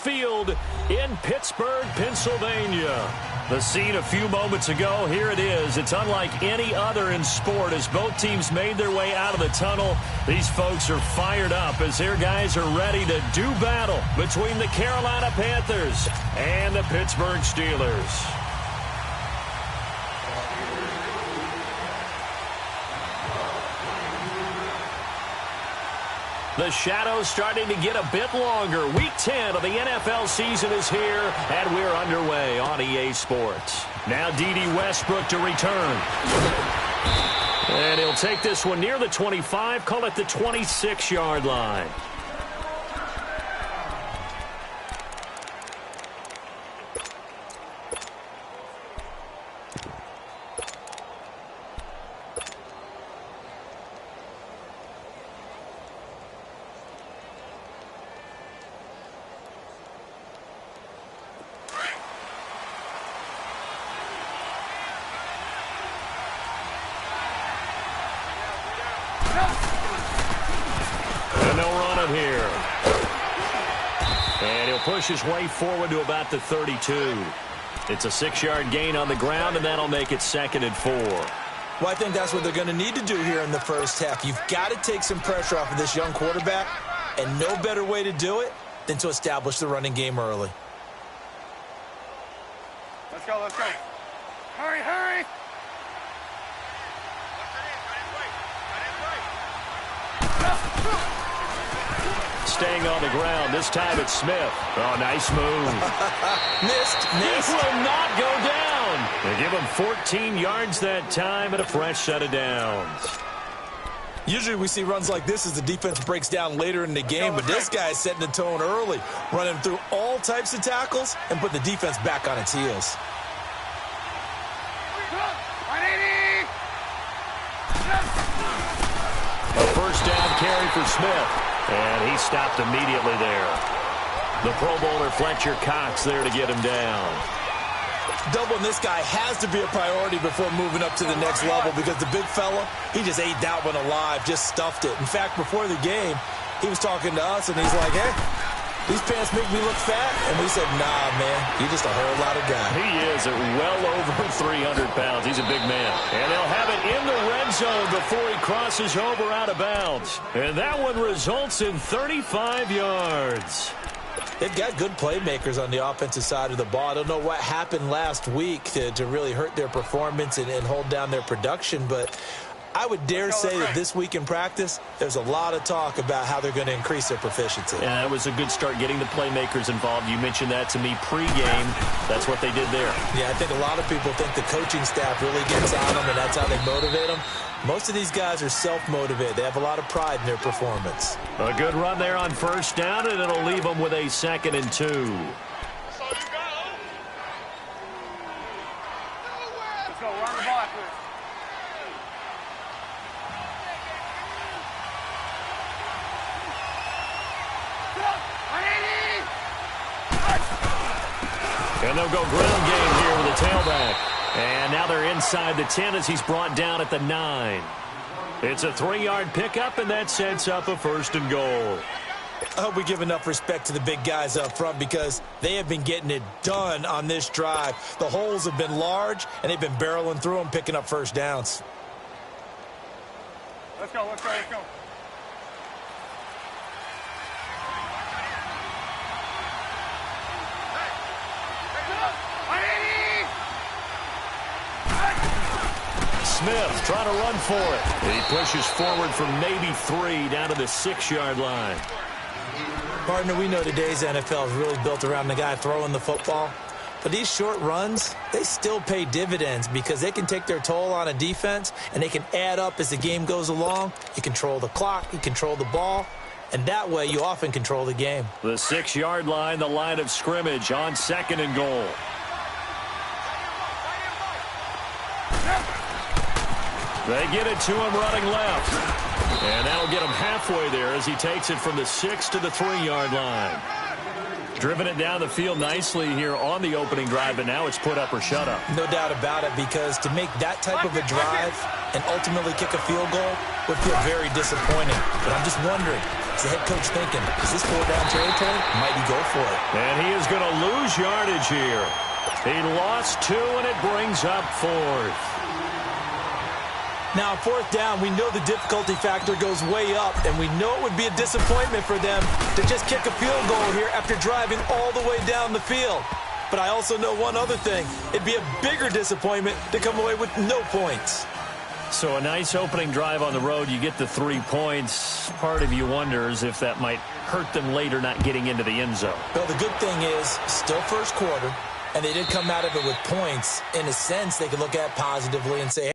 Field in Pittsburgh, Pennsylvania. The scene a few moments ago, here it is. It's unlike any other in sport as both teams made their way out of the tunnel. These folks are fired up as their guys are ready to do battle between the Carolina Panthers and the Pittsburgh Steelers. The shadow's starting to get a bit longer. Week 10 of the NFL season is here, and we're underway on EA Sports. Now D.D. Westbrook to return. And he'll take this one near the 25, call it the 26-yard line. Push his way forward to about the 32. It's a 6-yard gain on the ground, and that'll make it 2nd and 4. Well, I think that's what they're going to need to do here in the first half. You've got to take some pressure off of this young quarterback, and no better way to do it than to establish the running game early. Let's go, let's go. Hurry, hurry. Staying on the ground. This time it's Smith. Oh, nice move. Missed. This will not go down. They give him 14 yards that time and a fresh set of downs. Usually we see runs like this as the defense breaks down later in the game, but this guy is setting the tone early, running through all types of tackles and put the defense back on its heels. A first down carry for Smith. And he stopped immediately there. The Pro Bowler Fletcher Cox there to get him down. Doubling this guy has to be a priority before moving up to the next level because the big fella, he just ate that one alive, just stuffed it. In fact, before the game, he was talking to us, and he's like, hey, these pants make me look fat. And we said, nah, man, you're just a whole lot of guy. He is at well over 300 pounds. He's a big man. And they'll have it in the red zone before he crosses over out of bounds. And that one results in 35 yards. They've got good playmakers on the offensive side of the ball. I don't know what happened last week to really hurt their performance and hold down their production, but I would dare say that this week in practice, there's a lot of talk about how they're going to increase their proficiency. Yeah, that was a good start getting the playmakers involved. You mentioned that to me pregame. That's what they did there. Yeah, I think a lot of people think the coaching staff really gets on them, and that's how they motivate them. Most of these guys are self-motivated. They have a lot of pride in their performance. A good run there on first down, and it'll leave them with a 2nd and 2. Let's go, run the ball. And they'll go ground game here with the tailback. And now they're inside the 10 as he's brought down at the 9. It's a 3-yard pickup, and that sets up a 1st and goal. I hope we give enough respect to the big guys up front because they have been getting it done on this drive. The holes have been large, and they've been barreling through them, picking up first downs. Let's go, let's go, let's go. Smith trying to run for it. He pushes forward from maybe 3 down to the 6-yard line. Partner, we know today's NFL is really built around the guy throwing the football. But these short runs, they still pay dividends because they can take their toll on a defense, and they can add up as the game goes along. You control the clock, you control the ball, and that way you often control the game. The 6-yard line, the line of scrimmage on 2nd and goal. They get it to him running left. And that'll get him halfway there as he takes it from the 6 to the 3-yard line. Driven it down the field nicely here on the opening drive, but now it's put up or shut up. No doubt about it, because to make that type of a drive and ultimately kick a field goal would feel very disappointing. But I'm just wondering, gets the head coach thinking, is this 4-down territory? Might he go for it? And he is going to lose yardage here. He lost 2, and it brings up 4th. Now, 4th down, we know the difficulty factor goes way up, and we know it would be a disappointment for them to just kick a field goal here after driving all the way down the field. But I also know one other thing. It'd be a bigger disappointment to come away with no points. So a nice opening drive on the road. You get the 3 points. Part of you wonders if that might hurt them later not getting into the end zone. Well, the good thing is, still first quarter, and they did come out of it with points. In a sense, they could look at positively and say,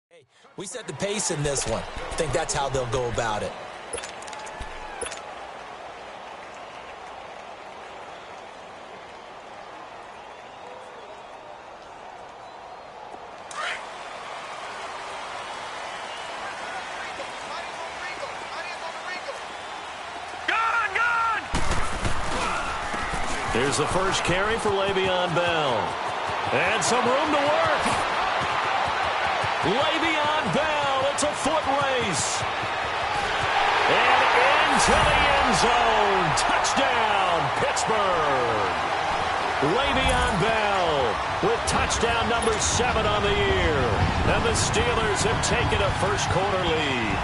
hey, we set the pace in this one. I think that's how they'll go about it. Here's the first carry for Le'Veon Bell. And some room to work. Le'Veon Bell, it's a foot race. And into the end zone. Touchdown, Pittsburgh. Le'Veon Bell with touchdown number 7 on the year. And the Steelers have taken a first quarter lead.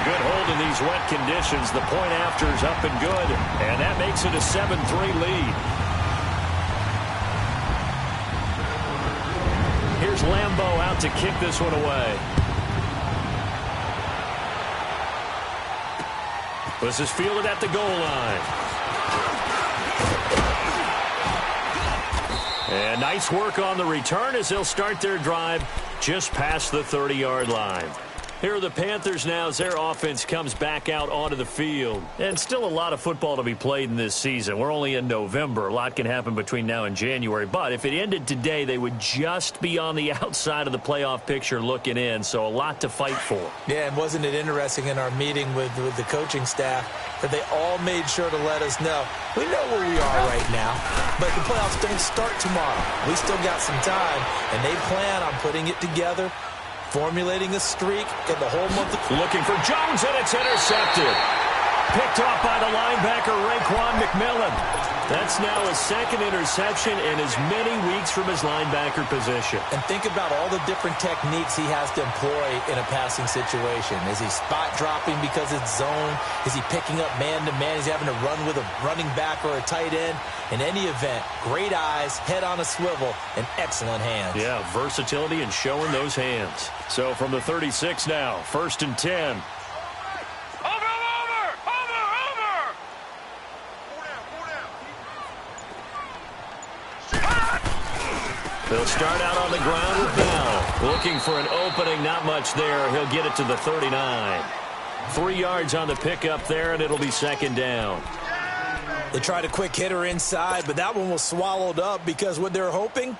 Good hold in these wet conditions. The point after is up and good, and that makes it a 7-3 lead. Here's Lambeau out to kick this one away. This is fielded at the goal line. And nice work on the return as they'll start their drive just past the 30-yard line. Here are the Panthers now as their offense comes back out onto the field. And still a lot of football to be played in this season. We're only in November. A lot can happen between now and January. But if it ended today, they would just be on the outside of the playoff picture looking in. So a lot to fight for. Yeah, and wasn't it interesting in our meeting with the coaching staff that they all made sure to let us know, we know where we are right now, but the playoffs don't start tomorrow. We still got some time, and they plan on putting it together, formulating a streak in the whole month. Looking for Jones, and it's intercepted. Picked off by the linebacker, Raekwon McMillan. That's now his second interception in as many weeks from his linebacker position. And think about all the different techniques he has to employ in a passing situation. Is he spot dropping because it's zone? Is he picking up man-to-man? Is he having to run with a running back or a tight end? In any event, great eyes, head on a swivel, and excellent hands. Yeah, versatility and showing those hands. So from the 36 now, 1st and 10. They'll start out on the ground with Bell. Looking for an opening, not much there. He'll get it to the 39. 3 yards on the pickup there, and it'll be 2nd down. They tried a quick hitter inside, but that one was swallowed up because what they're hoping,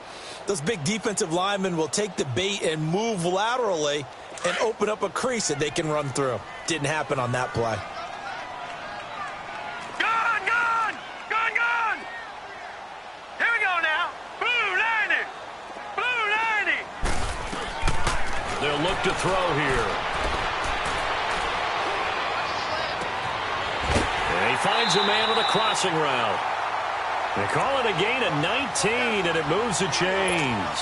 those big defensive linemen will take the bait and move laterally and open up a crease that they can run through. Didn't happen on that play. They'll look to throw here. And he finds a man with a crossing route. They call it a gain of 19, and it moves the chains.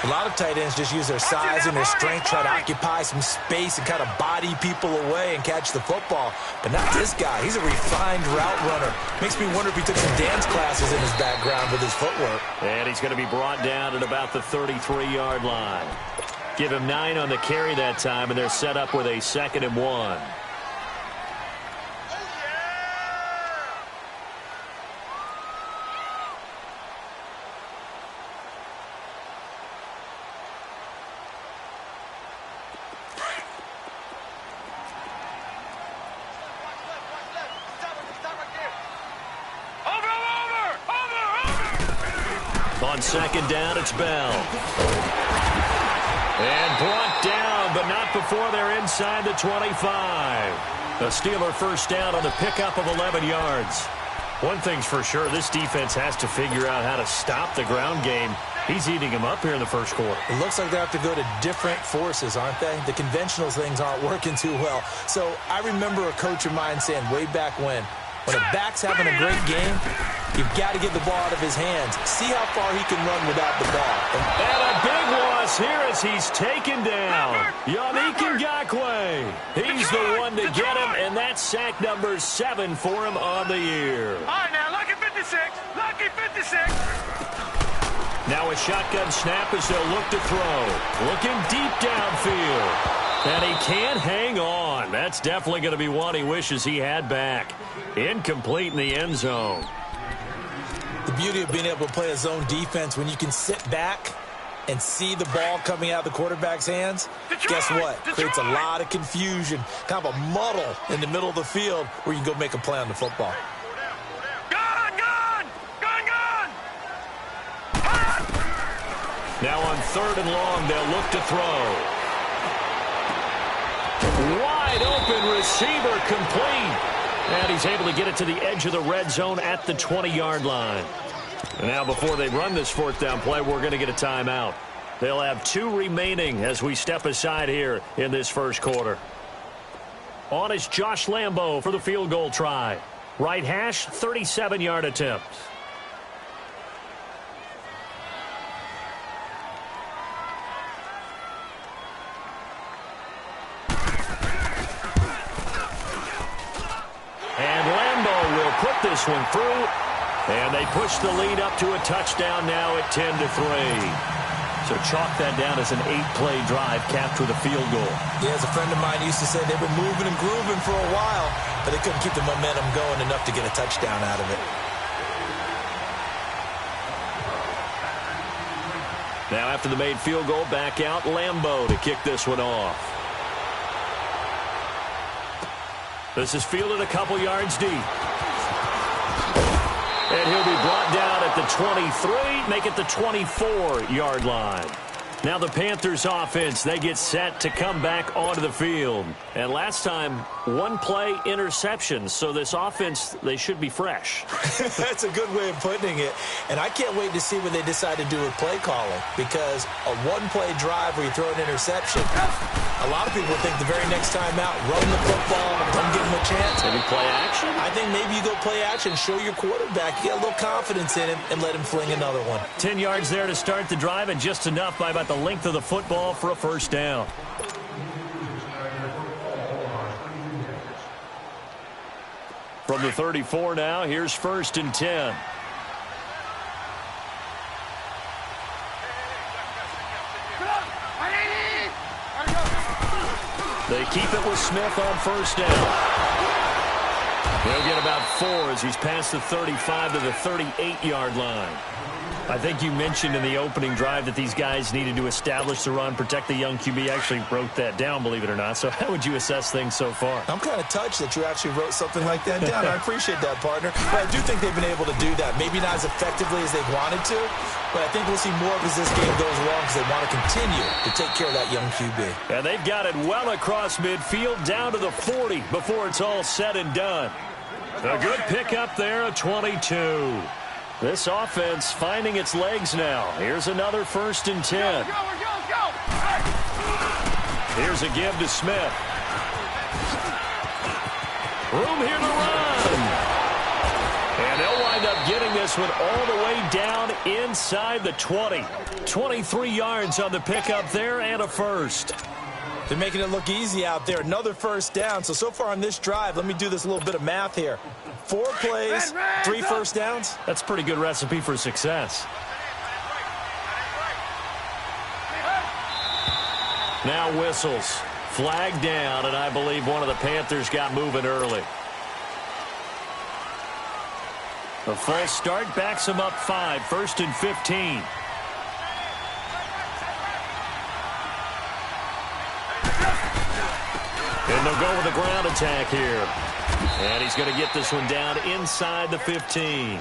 A lot of tight ends just use their size and their strength, try to occupy some space and kind of body people away and catch the football. But not this guy. He's a refined route runner. Makes me wonder if he took some dance classes in his background with his footwork. And he's going to be brought down at about the 33-yard line. Give him 9 on the carry that time, and they're set up with a 2nd and 1. On second down, it's Bell. And brought down, but not before they're inside the 25. A Steeler first down on the pickup of 11 yards. One thing's for sure, this defense has to figure out how to stop the ground game. He's eating him up here in the first quarter. It looks like they have to go to different forces, aren't they? The conventional things aren't working too well. So I remember a coach of mine saying way back when a back's having a great game, you've got to get the ball out of his hands. See how far he can run without the ball. And a big loss here as he's taken down. Yannick Ngakoue. He's the one to get him, and that's sack number 7 for him on the year. All right, now, lucky 56. Lucky 56. Now a shotgun snap as they'll look to throw. Looking deep downfield. And he can't hang on. That's definitely going to be one he wishes he had back. Incomplete in the end zone. The beauty of being able to play a zone defense when you can sit back and see the ball coming out of the quarterback's hands, guess what? Creates a lot of confusion, kind of a muddle in the middle of the field where you can go make a play on the football. Now on 3rd and long, they'll look to throw. Wide open receiver complete. And he's able to get it to the edge of the red zone at the 20-yard line. And now before they run this 4th down play, we're going to get a timeout. They'll have 2 remaining as we step aside here in this first quarter. On is Josh Lambo for the field goal try. Right hash, 37-yard attempt. Put this one through, and they push the lead up to a touchdown now at 10-3. So chalk that down as an 8-play drive capped with a field goal. Yeah, as a friend of mine used to say, they were moving and grooving for a while, but they couldn't keep the momentum going enough to get a touchdown out of it. Now after the made field goal, back out Lambo to kick this one off. This is fielded a couple yards deep. And he'll be brought down at the 23, make it the 24-yard line. Now the Panthers offense, they get set to come back onto the field. And last time, 1-play interception. So this offense, they should be fresh. That's a good way of putting it. And I can't wait to see what they decide to do with play calling. Because a 1-play drive where you throw an interception, a lot of people think the very next time out, run the football, don't give him a chance. Maybe play action? I think maybe you go play action, show your quarterback, you get a little confidence in him, and let him fling another one. 10 yards there to start the drive, and just enough by about the length of the football for a first down. From the 34 now, here's 1st and 10. They keep it with Smith on 1st down. He'll get about 4 as he's past the 35 to the 38-yard line. I think you mentioned in the opening drive that these guys needed to establish the run, protect the young QB. Actually wrote that down, believe it or not. So how would you assess things so far? I'm kind of touched that you actually wrote something like that down. I appreciate that, partner. But I do think they've been able to do that. Maybe not as effectively as they wanted to, but I think we'll see more of as this game goes along because they want to continue to take care of that young QB. And they've got it well across midfield down to the 40 before it's all said and done. A good pickup there, a 22. This offense finding its legs now. Here's another 1st and 10. Here's a give to Smith. Room here to run. And they'll wind up getting this one all the way down inside the 20. 23 yards on the pickup there and a first. They're making it look easy out there. Another 1st down. So far on this drive, let me do this little bit of math here. 4 plays, 3 first downs. That's a pretty good recipe for success. Now whistles. Flag down, and I believe one of the Panthers got moving early. The false start backs him up 5, 1st and 15. And they'll go with the ground attack here. And he's going to get this one down inside the 15.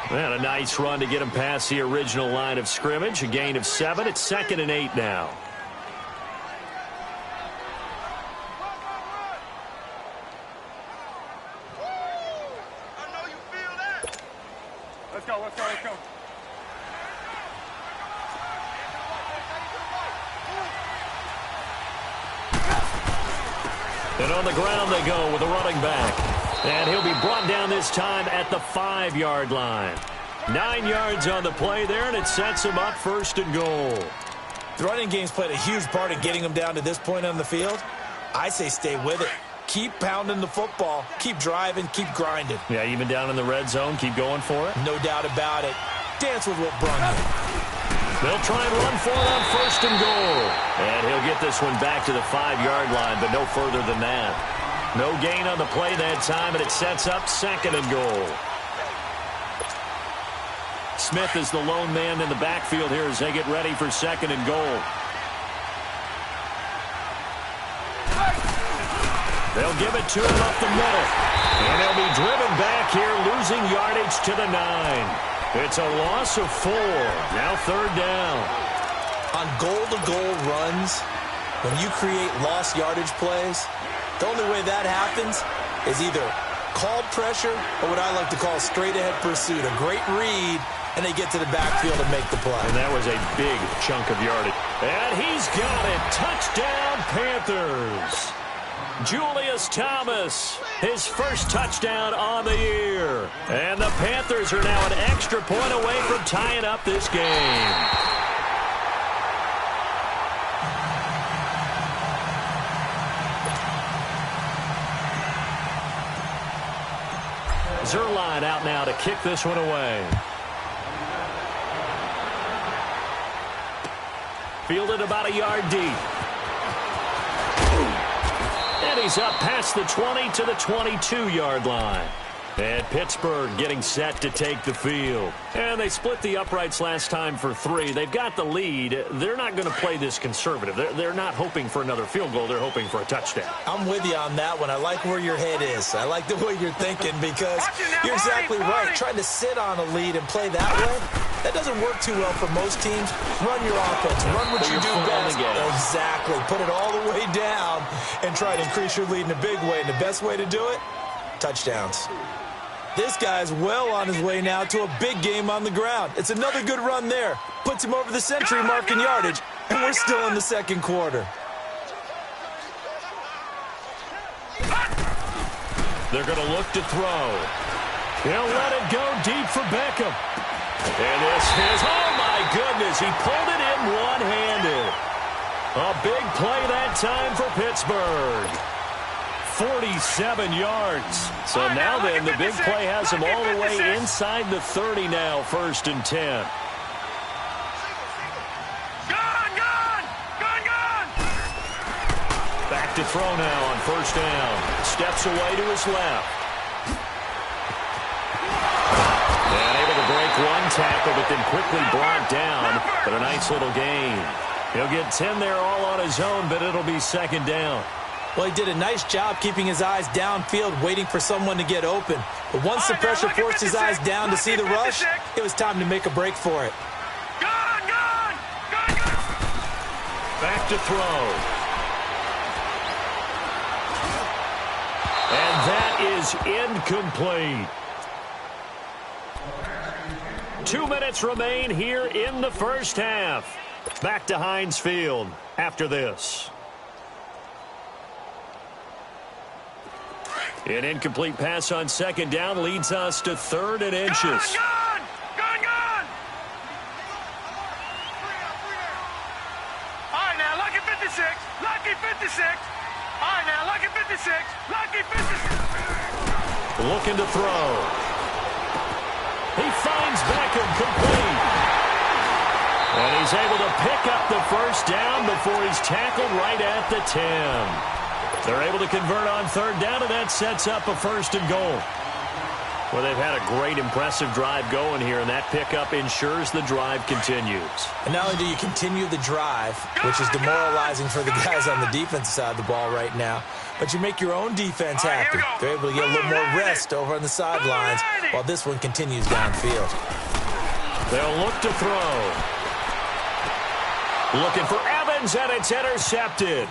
And a nice run to get him past the original line of scrimmage. A gain of 7. It's 2nd and 8 now. Let's go, let's go, let's go. And on the ground they go with a running back. And he'll be brought down this time at the 5-yard line. 9 yards on the play there, and it sets him up 1st and goal. The running game's played a huge part in getting him down to this point on the field. I say stay with it. Keep pounding the football. Keep driving. Keep grinding. Yeah, even down in the red zone, keep going for it. No doubt about it. Dance with what brung you. They'll try and run for it on 1st and goal. And he'll get this one back to the 5-yard line, but no further than that. No gain on the play that time, and it sets up 2nd and goal. Smith is the lone man in the backfield here as they get ready for 2nd and goal. They'll give it to him up the middle. And he'll be driven back here, losing yardage to the 9. It's a loss of 4. Now 3rd down. On goal-to-goal runs, when you create lost yardage plays, the only way that happens is either called pressure or what I like to call straight-ahead pursuit. A great read, and they get to the backfield and make the play. And that was a big chunk of yardage. And he's got it. Touchdown, Panthers. Julius Thomas, his first touchdown on the year. And the Panthers are now an extra point away from tying up this game. Zerline out now to kick this one away. Fielded about a yard deep. And he's up past the 20 to the 22-yard line. And Pittsburgh getting set to take the field. And they split the uprights last time for 3. They've got the lead. They're not going to play this conservative. They're not hoping for another field goal. They're hoping for a touchdown. I'm with you on that one. I like where your head is. I like the way you're thinking because you're exactly right. Trying to sit on a lead and play that way, that doesn't work too well for most teams. Run your offense. Run what you do best. Exactly. Put it all the way down and try to increase your lead in a big way. And the best way to do it, touchdowns. This guy's well on his way now to a big game on the ground. It's another good run there. Puts him over the century mark in yardage, and we're still in the 2nd quarter. They're going to look to throw. He'll let it go deep for Beckham. And this is, oh my goodness, he pulled it in one-handed. A big play that time for Pittsburgh. 47 yards. So now then, the big play has him all the way inside the 30 now, 1st and 10. Gone! Back to throw now on 1st down. Steps away to his left. And able to break one tackle, but then quickly brought down. But a nice little gain. He'll get 10 there all on his own, but it'll be 2nd down. Well, he did a nice job keeping his eyes downfield, waiting for someone to get open. But once the pressure forced his eyes down to see the rush, it was time to make a break for it. Gone! Back to throw. And that is incomplete. 2 minutes remain here in the 1st half. Back to Heinz Field after this. An incomplete pass on 2nd down leads us to 3rd and inches. Gone! All right, now, lucky 56. Lucky 56. All right, now, lucky 56. Lucky 56. Looking to throw. He finds Beckham complete. And he's able to pick up the 1st down before he's tackled right at the 10. They're able to convert on 3rd down, and that sets up a 1st and goal. Well, they've had a great, impressive drive going here, and that pickup ensures the drive continues. And not only do you continue the drive, which is demoralizing for the guys on the defensive side of the ball right now, but you make your own defense happy. They're able to get a little more rest over on the sidelines while this one continues downfield. They'll look to throw. Looking for Evans, and it's intercepted.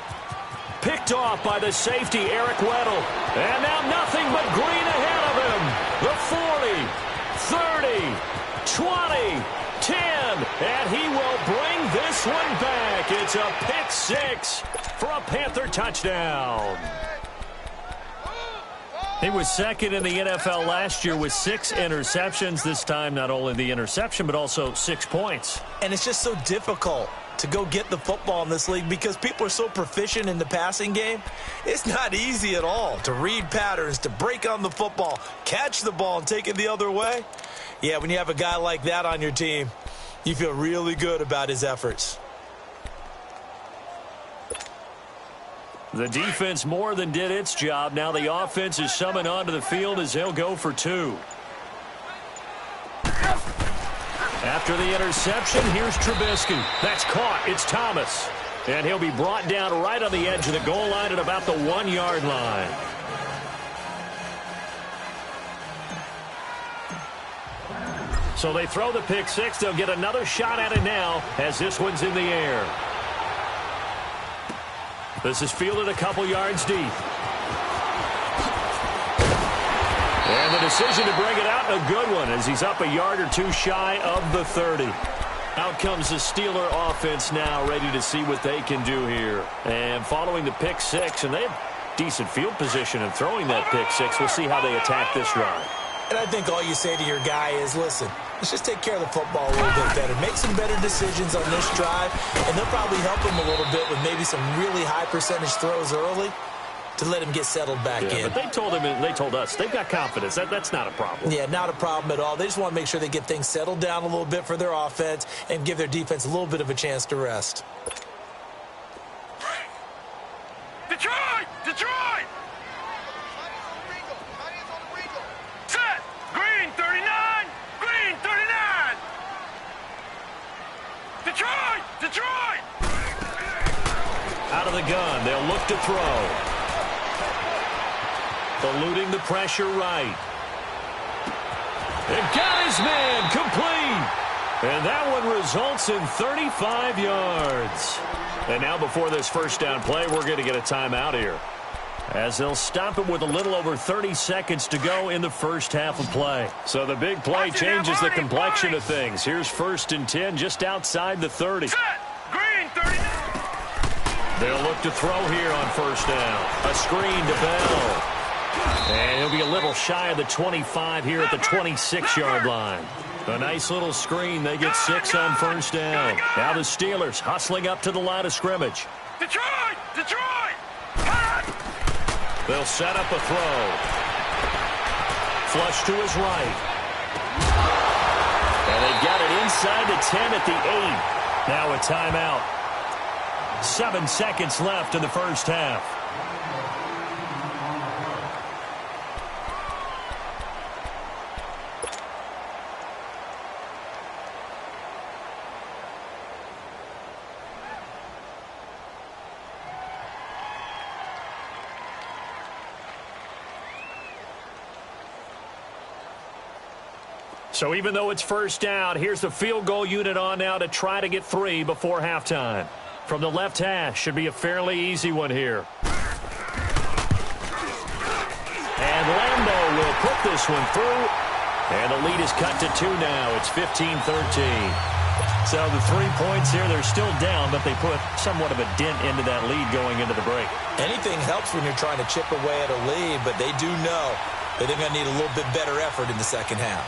Picked off by the safety, Eric Weddle. And now nothing but green ahead of him. The 40, 30, 20, 10, and he will bring this one back. It's a pick six for a Panther touchdown. He was second in the NFL last year with 6 interceptions. This time, not only the interception, but also 6 points. And it's just so difficult to go get the football in this league because people are so proficient in the passing game. It's not easy at all to read patterns, to break on the football, catch the ball, and take it the other way. Yeah, when you have a guy like that on your team, you feel really good about his efforts. The defense more than did its job. Now the offense is summoned onto the field as they'll go for 2. After the interception, here's Trubisky. That's caught. It's Thomas. And he'll be brought down right on the edge of the goal line at about the 1-yard line. So they throw the pick six. They'll get another shot at it now as this one's in the air. This is fielded a couple yards deep. And the decision to bring it out, a good one, as he's up a yard or 2 shy of the 30. Out comes the Steeler offense now, ready to see what they can do here. And following the pick six, and they have decent field position in throwing that pick six. We'll see how they attack this drive. And I think all you say to your guy is, listen, let's just take care of the football a little bit better. Make some better decisions on this drive, and they'll probably help him a little bit with maybe some really high percentage throws early to let him get settled back in. But they told him, and they told us, they've got confidence. That's not a problem. Yeah, not a problem at all. They just want to make sure they get things settled down a little bit for their offense and give their defense a little bit of a chance to rest. Detroit! Detroit! Set! Green 39! Green 39! Detroit! Detroit! Out of the gun, they'll look to throw. Eluding the pressure right. And got his man complete. And that one results in 35 yards. And now before this first down play, we're going to get a timeout here, as they'll stop it with a little over 30 seconds to go in the first half of play. So the big play changes the complexion of things. Here's 1st and 10 just outside the 30. Set! Green 39! They'll look to throw here on 1st down. A screen to Bell. And he'll be a little shy of the 25 here at the 26-yard line. A nice little screen. They get 6 on 1st down. Now the Steelers hustling up to the line of scrimmage. Detroit! Detroit! They'll set up a throw. Flush to his right. And they got it inside the 10 at the 8. Now a timeout. 7 seconds left in the first half. So even though it's 1st down, here's the field goal unit on now to try to get 3 before halftime. From the left hash, should be a fairly easy one here. And Lambo will put this one through. And the lead is cut to 2 now. It's 15-13. So the 3 points here, they're still down, but they put somewhat of a dent into that lead going into the break. Anything helps when you're trying to chip away at a lead, but they do know that they're going to need a little bit better effort in the second half.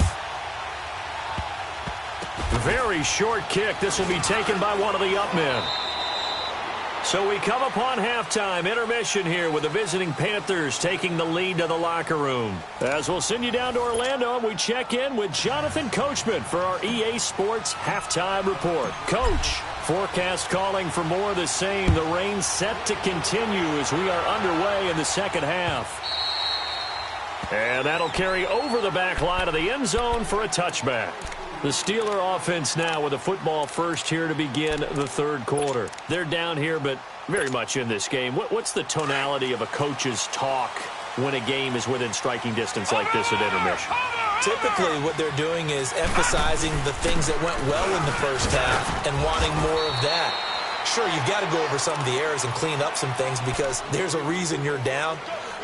Very short kick. This will be taken by one of the up men. So we come upon halftime, intermission here with the visiting Panthers taking the lead to the locker room. As we'll send you down to Orlando, and we check in with Jonathan Coachman for our EA Sports Halftime Report. Coach, forecast calling for more of the same. The rain set to continue as we are underway in the second half. And that'll carry over the back line of the end zone for a touchback. The Steeler offense now with the football first here to begin the third quarter. They're down here, but very much in this game. What's the tonality of a coach's talk when a game is within striking distance like this at intermission? Typically, what they're doing is emphasizing the things that went well in the first half and wanting more of that. Sure, you've got to go over some of the errors and clean up some things because there's a reason you're down.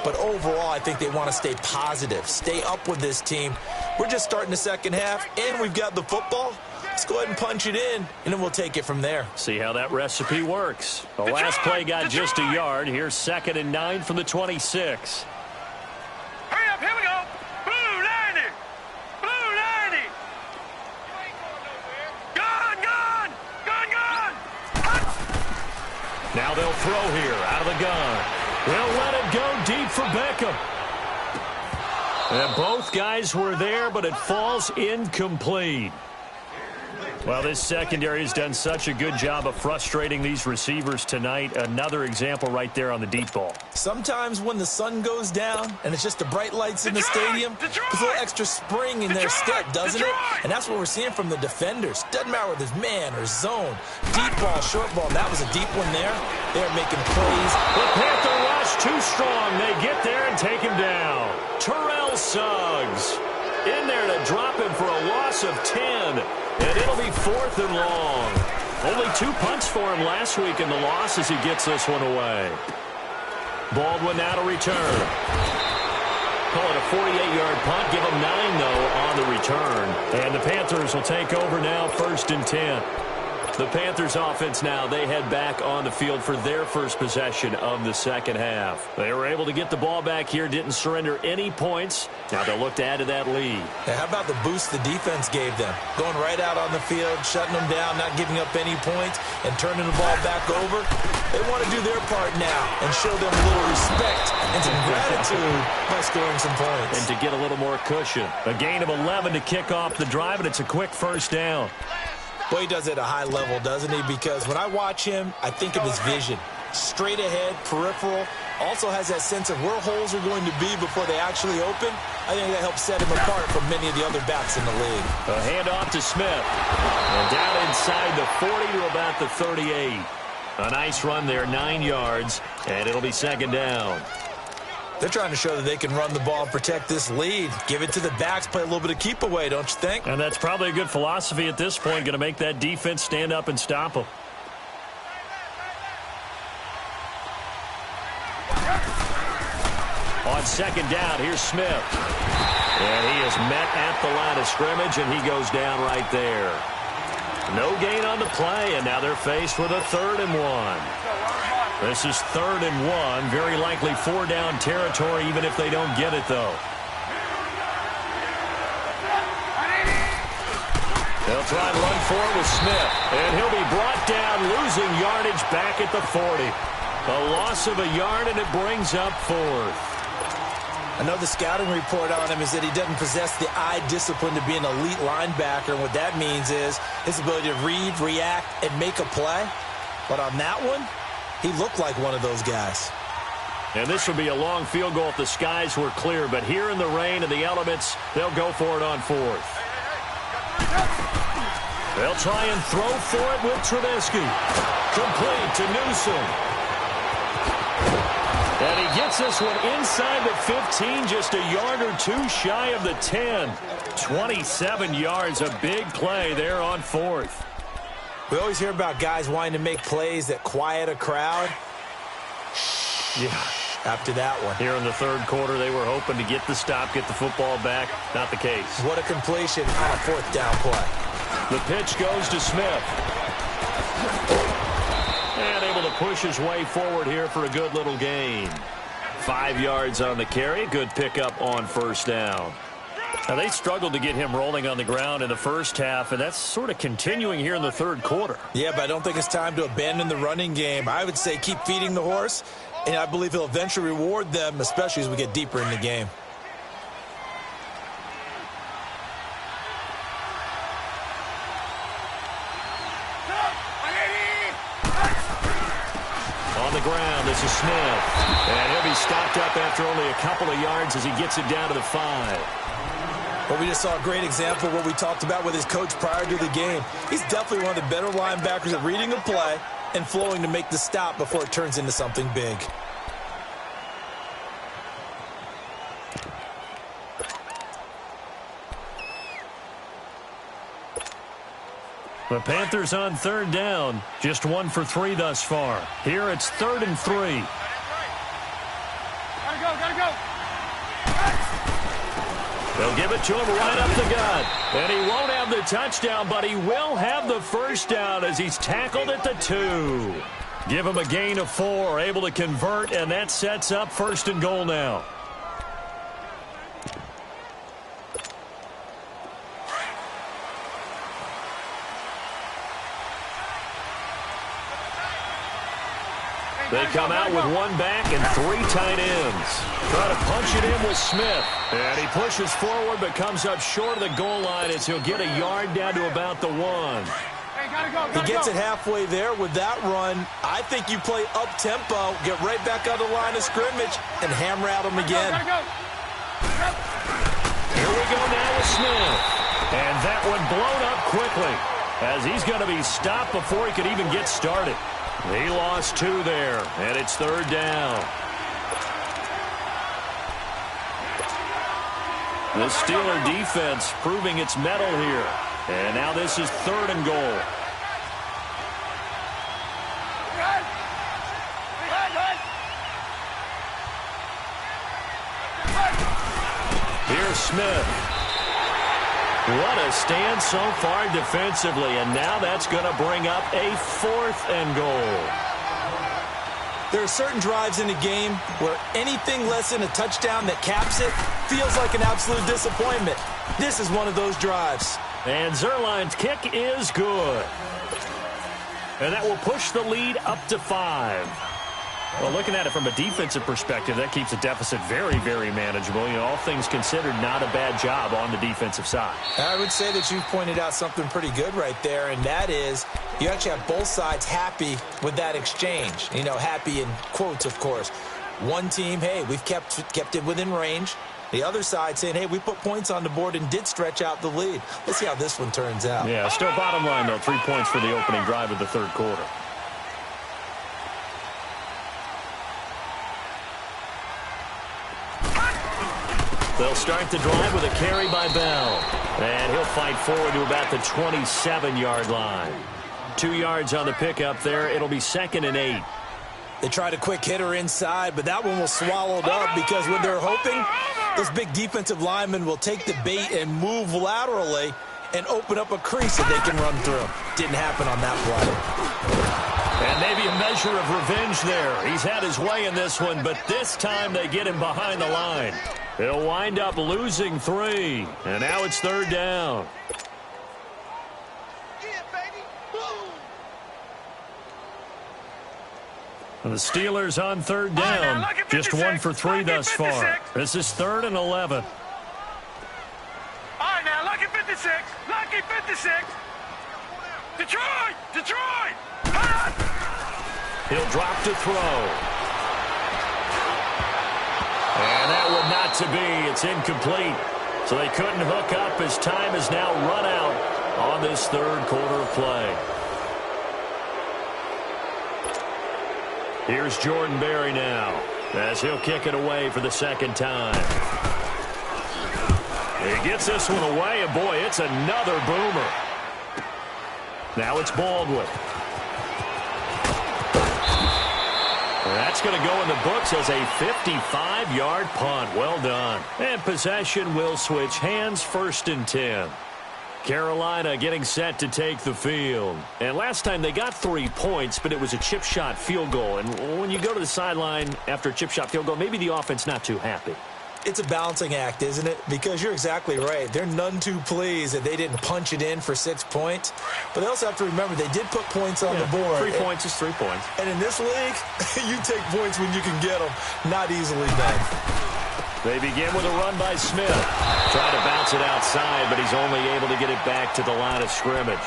But overall, I think they want to stay positive, stay up with this team. We're just starting the second half, and we've got the football. Let's go ahead and punch it in, and then we'll take it from there. See how that recipe works. The last play got just a yard. Here's 2nd and 9 from the 26. Hurry up, here we go. Blue 90. Blue 90. Gun. Now they'll throw here out of the gun. They'll let it go deep for Beckham. And both guys were there, but it falls incomplete. Well, this secondary has done such a good job of frustrating these receivers tonight. Another example right there on the deep ball. Sometimes when the sun goes down and it's just the bright lights in the stadium, there's a little extra spring in their step, doesn't it? And that's what we're seeing from the defenders. Doesn't matter whether it's man or zone. Deep ball, short ball. That was a deep one there. They're making plays. The Panther rush too strong. They get there and take him down. Terrell Suggs in there to drop him for a loss of 10. And it'll be 4th and long. Only 2 punts for him last week in the loss as he gets this one away. Baldwin now to return. Call it a 48-yard punt. Give him 9, though, on the return. And the Panthers will take over now, 1st and 10. The Panthers offense now, they head back on the field for their first possession of the second half. They were able to get the ball back here, didn't surrender any points. Now they'll look to add to that lead. Now, how about the boost the defense gave them? Going right out on the field, shutting them down, not giving up any points, and turning the ball back over. They want to do their part now and show them a little respect and some gratitude by scoring some points. And to get a little more cushion. A gain of 11 to kick off the drive, and it's a quick first down. Boy, he does it at a high level, doesn't he? Because when I watch him, I think of his vision. Straight ahead, peripheral. Also has that sense of where holes are going to be before they actually open. I think that helps set him apart from many of the other backs in the league. A handoff to Smith. And down inside the 40 to about the 38. A nice run there, 9 yards, and it'll be 2nd down. They're trying to show that they can run the ball and protect this lead. Give it to the backs, play a little bit of keep away, don't you think? And that's probably a good philosophy at this point, going to make that defense stand up and stop them. On 2nd down, here's Smith. And he is met at the line of scrimmage, and he goes down right there. No gain on the play, and now they're faced with a 3rd and 1. This is 3rd and 1. Very likely 4-down territory, even if they don't get it, though. They'll try and run for it with Smith. And he'll be brought down, losing yardage back at the 40. A loss of a yard, and it brings up 4th. I know the scouting report on him is that he doesn't possess the eye discipline to be an elite linebacker. And what that means is his ability to read, react, and make a play. But on that one, he looked like one of those guys. And this would be a long field goal if the skies were clear. But here in the rain and the elements, they'll go for it on 4th. They'll try and throw for it with Trubisky. Complete to Newsom. And he gets this one inside the 15, just a yard or 2 shy of the 10. 27 yards, a big play there on 4th. We always hear about guys wanting to make plays that quiet a crowd. Yeah. After that one. Here in the 3rd quarter, they were hoping to get the stop, get the football back. Not the case. What a completion on a 4th down play. The pitch goes to Smith. And able to push his way forward here for a good little gain. 5 yards on the carry. Good pickup on 1st down. Now, they struggled to get him rolling on the ground in the first half, and that's sort of continuing here in the 3rd quarter. Yeah, but I don't think it's time to abandon the running game. I would say keep feeding the horse, and I believe he'll eventually reward them, especially as we get deeper in the game. On on the ground. This is Smith. And he'll be stopped up after only a couple of yards as he gets it down to the 5. Well, we just saw a great example of what we talked about with his coach prior to the game. He's definitely one of the better linebackers at reading a play and flowing to make the stop before it turns into something big. The Panthers on 3rd down. Just 1 for 3 thus far. Here it's 3rd and 3. Gotta go. They'll give it to him right up the gut. And he won't have the touchdown, but he will have the first down as he's tackled at the 2. Give him a gain of 4, able to convert, and that sets up 1st and goal now. They come out with 1 back and 3 tight ends. Try to punch it in with Smith. And he pushes forward but comes up short of the goal line as he'll get a yard down to about the 1. Hey, gotta He gets it halfway there with that run. I think you play up-tempo, get right back on the line of scrimmage, and hammer at him again. Here we go now with Smith. And that one blown up quickly as he's going to be stopped before he could even get started. He lost 2 there, and it's 3rd down. The Steeler defense proving its mettle here. And now this is 3rd and goal. Here's Smith. What a stand so far defensively, and now that's going to bring up a 4th and goal. There are certain drives in the game where anything less than a touchdown that caps it feels like an absolute disappointment. This is one of those drives. And Zuerlein's kick is good. And that will push the lead up to 5. Well, looking at it from a defensive perspective, that keeps the deficit very, very manageable. You know, all things considered, not a bad job on the defensive side. I would say that you've pointed out something pretty good right there, and that is you actually have both sides happy with that exchange. You know, happy in quotes, of course. One team, hey, we've kept it within range. The other side saying, hey, we put points on the board and did stretch out the lead. Let's see how this one turns out. Yeah, still bottom line, though, 3 points for the opening drive of the 3rd quarter. They'll start the drive with a carry by Bell. And he'll fight forward to about the 27-yard line. 2 yards on the pickup there. It'll be 2nd and 8. They tried a quick hitter inside, but that one was swallowed up because when they're hoping, this big defensive lineman will take the bait and move laterally and open up a crease that they can run through. Didn't happen on that play. And maybe a measure of revenge there. He's had his way in this one, but this time they get him behind the line. He'll wind up losing 3. And now it's 3rd down. And the Steelers on 3rd down. Just 1 for 3 thus far. This is 3rd and 11. All right, now, lucky 56. Lucky 56. Detroit! He'll drop to throw. And that one not to be. It's incomplete. So they couldn't hook up as time is now run out on this 3rd quarter of play. Here's Jordan Berry now as he'll kick it away for the 2nd time. He gets this one away, and boy, it's another boomer. Now it's Baldwin. That's going to go in the books as a 55-yard punt. Well done. And possession will switch hands, 1st and 10. Carolina getting set to take the field. And last time they got 3 points, but it was a chip shot field goal. And when you go to the sideline after a chip shot field goal, maybe the offense not too happy. It's a balancing act, isn't it? Because you're exactly right. They're none too pleased that they didn't punch it in for 6 points. But they also have to remember they did put points on the board. 3 points is 3 points. And in this league, you take points when you can get them. Not easily done. They begin with a run by Smith. Trying to bounce it outside, but he's only able to get it back to the line of scrimmage.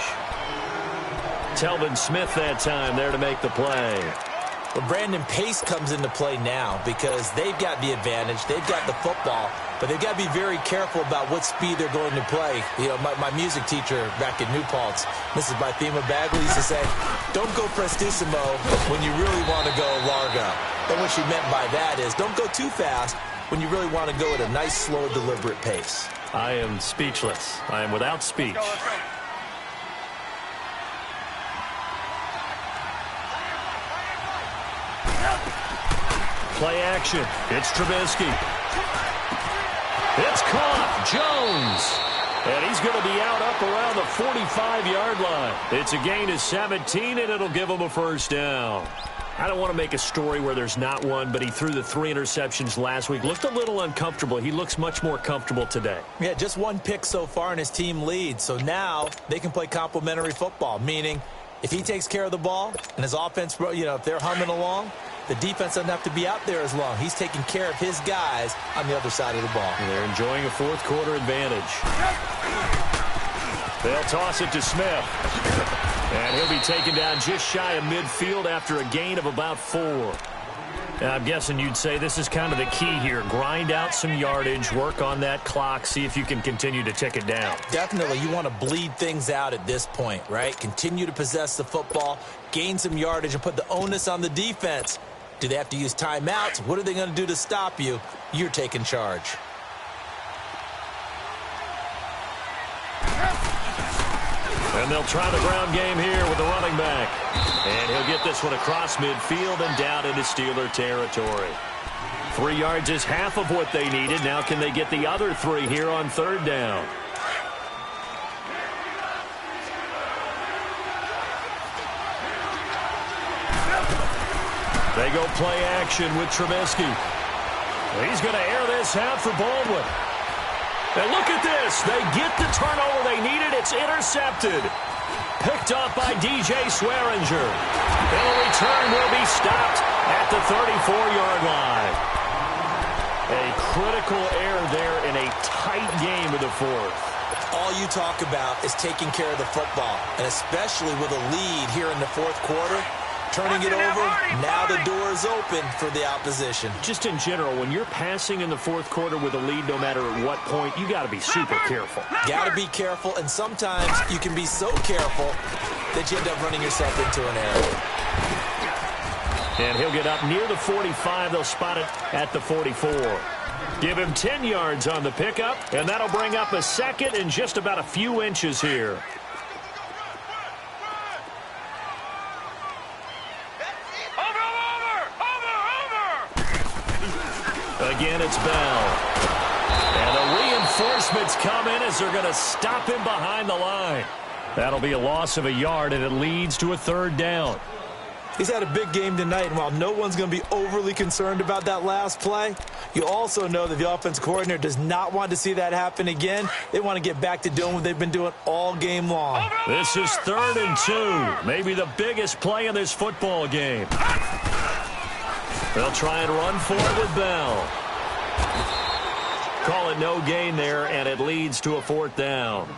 Telvin Smith that time there to make the play. Well, Brandon, pace comes into play now because they've got the advantage. They've got the football, but they've got to be very careful about what speed they're going to play. You know, my music teacher back in New Paltz, Mrs. Bythema Bagley, used to say, don't go prestissimo when you really want to go largo. And what she meant by that is don't go too fast when you really want to go at a nice, slow, deliberate pace. I am speechless. I am without speech. Let's go. Play action. It's Trubisky. It's caught. Jones. And he's going to be out up around the 45-yard line. It's a gain of 17, and it'll give him a first down. I don't want to make a story where there's not one, but he threw the 3 interceptions last week. Looked a little uncomfortable. He looks much more comfortable today. Yeah, just 1 pick so far, and his team leads. So now they can play complementary football, meaning if he takes care of the ball and his offense, you know, if they're humming along, the defense doesn't have to be out there as long. He's taking care of his guys on the other side of the ball. And they're enjoying a fourth-quarter advantage. They'll toss it to Smith. And he'll be taken down just shy of midfield after a gain of about 4. And I'm guessing you'd say this is kind of the key here. Grind out some yardage, work on that clock, see if you can continue to tick it down. Definitely. You want to bleed things out at this point, right? Continue to possess the football, gain some yardage, and put the onus on the defense. Do they have to use timeouts? What are they going to do to stop you? You're taking charge. And they'll try the ground game here with the running back. And he'll get this one across midfield and down into Steeler territory. 3 yards is half of what they needed. Now can they get the other 3 here on 3rd down? They go play action with Trubisky. He's going to air this out for Baldwin. And look at this. They get the turnover they needed. It's intercepted. Picked up by DJ Swearinger. And the return will be stopped at the 34-yard line. A critical error there in a tight game of the 4th. All you talk about is taking care of the football, and especially with a lead here in the 4th quarter. Turning it over, now the door is open for the opposition. Just in general, when you're passing in the 4th quarter with a lead, no matter at what point, you got to be super careful. Got to be careful, and sometimes you can be so careful that you end up running yourself into an error. And he'll get up near the 45. They'll spot it at the 44. Give him 10 yards on the pickup, and that'll bring up a 2nd and just about a few inches here. Again, it's Bell. And the reinforcements come in as they're going to stop him behind the line. That'll be a loss of a yard, and it leads to a 3rd down. He's had a big game tonight, and while no one's going to be overly concerned about that last play, you also know that the offense coordinator does not want to see that happen again. They want to get back to doing what they've been doing all game long. This is 3rd and 2, maybe the biggest play in this football game. They'll try and run for it with Bell. Call it no gain there, and it leads to a 4th down.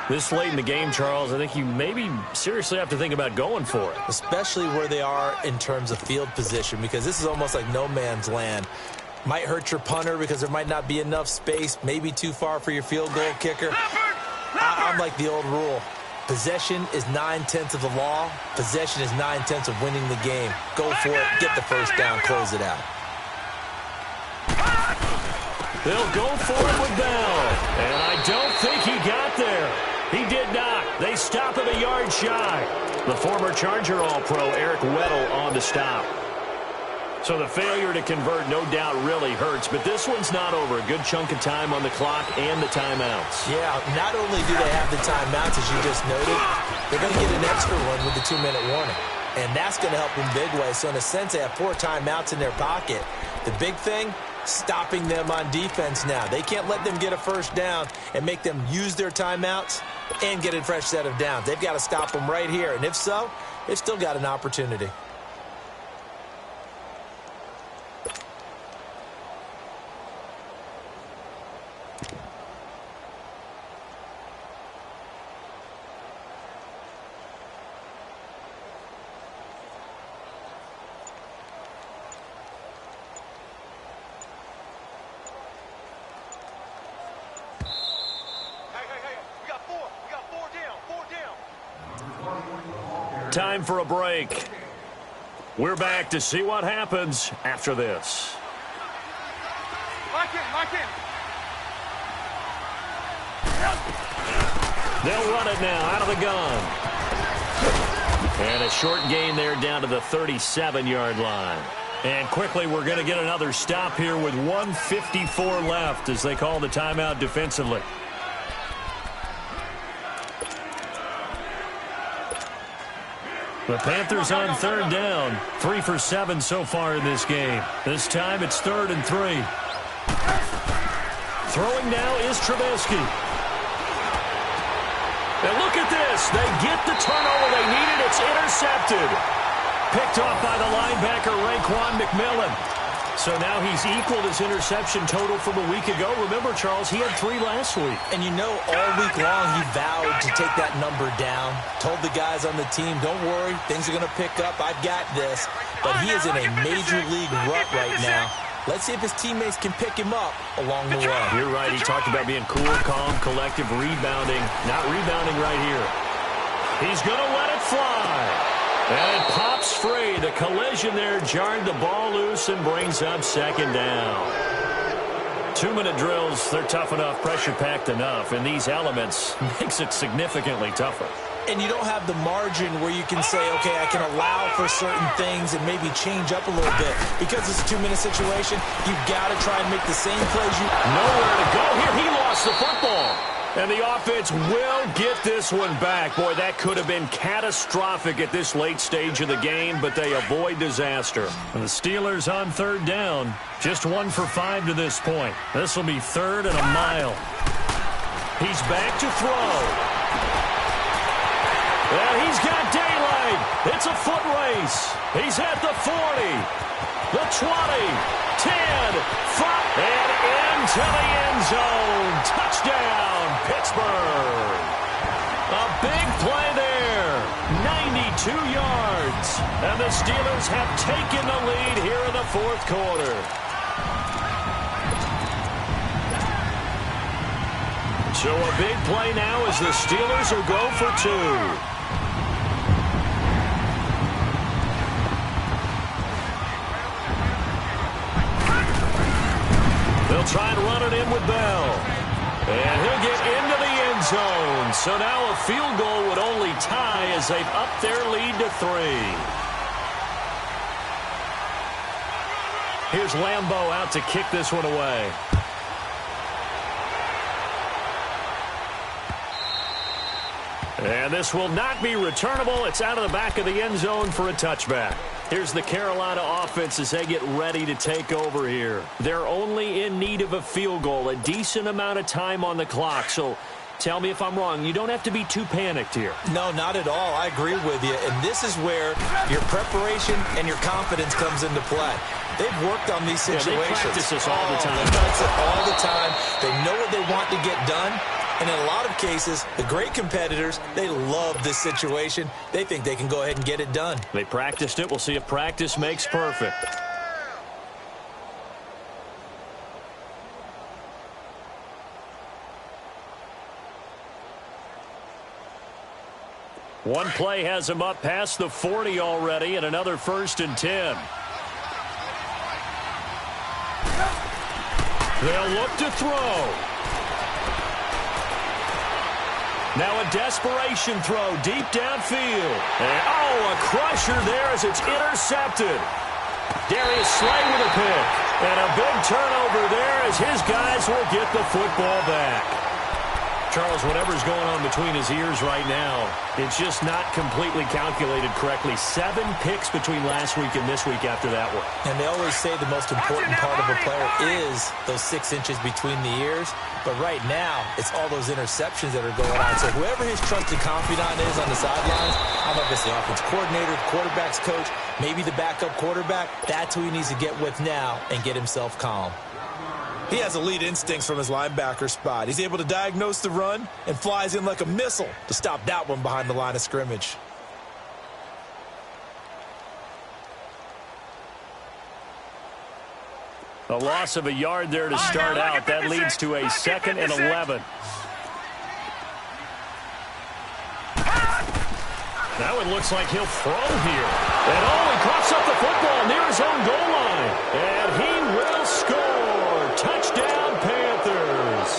This late in the game, Charles, I think you maybe seriously have to think about going for it. Especially where they are in terms of field position, because this is almost like no man's land. Might hurt your punter because there might not be enough space, maybe too far for your field goal kicker. I'm like the old rule. Possession is 9/10 of the law. Possession is 9/10 of winning the game. Go for it, get the first down, close it out. They'll go for it with Bell. And I don't think he got there. He did not. They stop him a yard shy. The former Charger All-Pro Eric Weddle on the stop. So the failure to convert no doubt really hurts, but this one's not over. A good chunk of time on the clock and the timeouts. Yeah, not only do they have the timeouts, as you just noted, they're going to get an extra one with the 2-minute warning. And that's going to help in big ways. So in a sense, they have 4 timeouts in their pocket. The big thing, stopping them on defense now. They can't let them get a first down and make them use their timeouts and get a fresh set of downs. They've got to stop them right here. And if so, they've still got an opportunity. time for a break. We're back to see what happens after this. Lock in, lock in. They'll run it now out of the gun. And a short gain there down to the 37-yard line. And quickly we're going to get another stop here with 1:54 left as they call the timeout defensively. The Panthers on third down. 3 for 7 so far in this game. This time it's 3rd and 3. Throwing now is Trubisky. And look at this. They get the turnover they needed. It's intercepted. Picked off by the linebacker, Raekwon McMillan. So now he's equaled his interception total from a week ago. Remember, Charles, he had 3 last week. And you know, all week long he vowed to take that number down. Told the guys on the team, don't worry, things are going to pick up. I've got this. But he is in a major league rut right now. Let's see if his teammates can pick him up along the way. You're right. He talked about being cool, calm, collective, rebounding. Not rebounding right here. He's going to let it fly. And it pops free. The collision there jarred the ball loose and brings up 2nd down. 2-minute drills, they're tough enough, pressure-packed enough. And these elements makes it significantly tougher. And you don't have the margin where you can say, okay, I can allow for certain things and maybe change up a little bit. Because it's a 2-minute situation, you've got to try and make the same plays. Nowhere to go here. He lost the football. And the offense will get this one back. Boy, that could have been catastrophic at this late stage of the game, but they avoid disaster. And the Steelers on 3rd down. Just 1 for 5 to this point. This will be 3rd and a mile. He's back to throw. And he's got daylight. It's a foot race. He's at the 40, the 20, 10, 5, and into the end zone. Touchdown, Pittsburgh. A big play there. 92 yards. And the Steelers have taken the lead here in the 4th quarter. So a big play now as the Steelers will go for 2. They'll try and run it in with Bell. And he'll get into the end zone. So now a field goal would only tie as they've upped their lead to 3. Here's Lambeau out to kick this one away. And this will not be returnable. It's out of the back of the end zone for a touchback. Here's the Carolina offense as they get ready to take over here. They're only in need of a field goal, a decent amount of time on the clock. So tell me if I'm wrong. You don't have to be too panicked here. No, not at all. I agree with you. And this is where your preparation and your confidence comes into play. They've worked on these situations. Yeah, they practice this all the time. They practice it all the time. They know what they want to get done. And in a lot of cases, the great competitors, they love this situation. They think they can go ahead and get it done. They practiced it. We'll see if practice makes perfect. One play has him up past the 40 already, and another 1st and 10. They'll look to throw. Now a desperation throw deep downfield. And, a crusher there as it's intercepted. Darius Slay with a pick. And a big turnover there as his guys will get the football back. Charles, whatever's going on between his ears right now, it's just not completely calculated correctly. 7 picks between last week and this week after that one. And they always say the most important part of a player is those 6 inches between the ears. But right now, it's all those interceptions that are going on. So whoever his trusted confidant is on the sidelines, I don't know if it's the offense coordinator, the quarterback's coach, maybe the backup quarterback, that's who he needs to get with now and get himself calm. He has elite instincts from his linebacker spot. He's able to diagnose the run and flies in like a missile to stop that one behind the line of scrimmage. A loss of a yard there to start out. That leads to a 2nd and 11. Now it looks like he'll throw here. And he coughs up the football near his own goal line. And he will score. Touchdown, Panthers.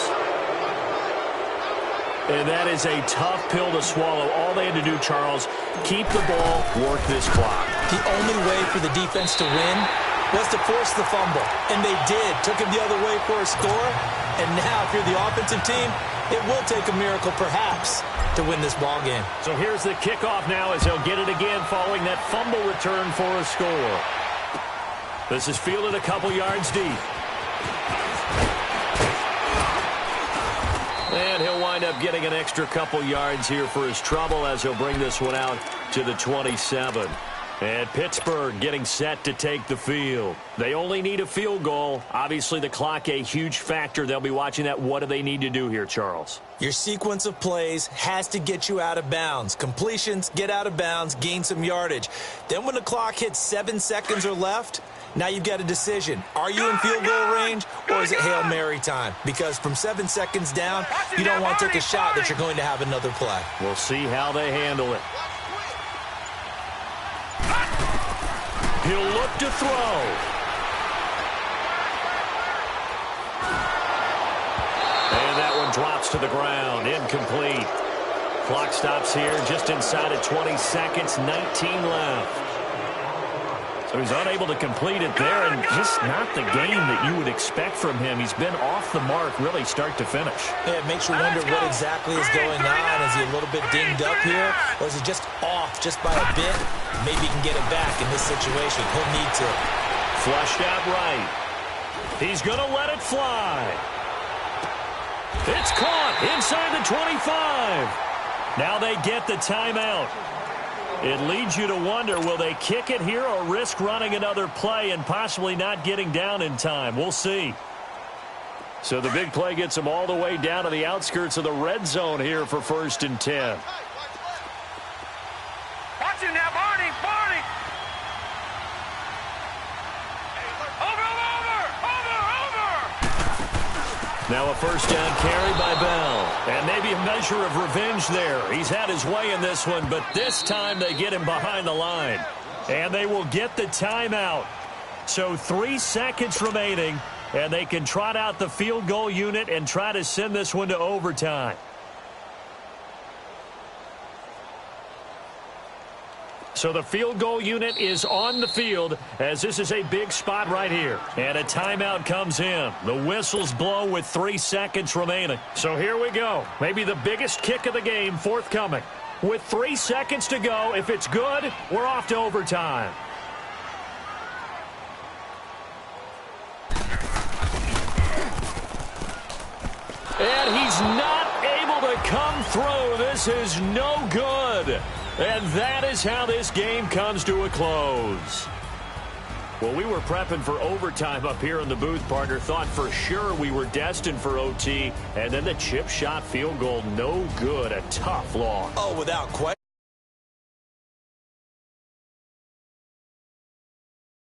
And that is a tough pill to swallow. All they had to do, Charles, keep the ball, work this clock. The only way for the defense to win was to force the fumble. And they did. Took him the other way for a score. And now, if you're the offensive team, it will take a miracle, perhaps, to win this ball game. So here's the kickoff now as he'll get it again following that fumble return for a score. This is fielded a couple yards deep. And he'll wind up getting an extra couple yards here for his trouble as he'll bring this one out to the 27. And Pittsburgh getting set to take the field. They only need a field goal. Obviously, the clock a huge factor. They'll be watching that. What do they need to do here, Charles? Your sequence of plays has to get you out of bounds. Completions, get out of bounds, gain some yardage. Then when the clock hits 7 seconds or left, now you've got a decision. Are you in field goal range, or is it Hail Mary time? Because from 7 seconds down, you don't want to take a shot that you're going to have another play. We'll see how they handle it. He'll look to throw. And that one drops to the ground. Incomplete. Clock stops here just inside of 20 seconds. 19 left. So he's unable to complete it there, and just not the game that you would expect from him. He's been off the mark, really, start to finish. Yeah, it makes you wonder what exactly is going on. Is he a little bit dinged up here, or is he just off just by a bit? Maybe he can get it back in this situation. He'll need to. Flushed out right. He's going to let it fly. It's caught inside the 25. Now they get the timeout. It leads you to wonder, will they kick it here or risk running another play and possibly not getting down in time? We'll see. So the big play gets them all the way down to the outskirts of the red zone here for 1st and 10. Watch him now, Barney! Barney! Over! Now a first down carry by Bell. And maybe a measure of revenge there. He's had his way in this one, but this time they get him behind the line. And they will get the timeout. So 3 seconds remaining, and they can trot out the field goal unit and try to send this one to overtime. So the field goal unit is on the field as this is a big spot right here. And a timeout comes in. The whistles blow with 3 seconds remaining. So here we go. Maybe the biggest kick of the game forthcoming. With 3 seconds to go, if it's good, we're off to overtime. And he's not able to come through. This is no good. And that is how this game comes to a close. Well, we were prepping for overtime up here in the booth, partner. Thought for sure we were destined for OT. And then the chip shot field goal, no good. A tough loss. Oh, without question.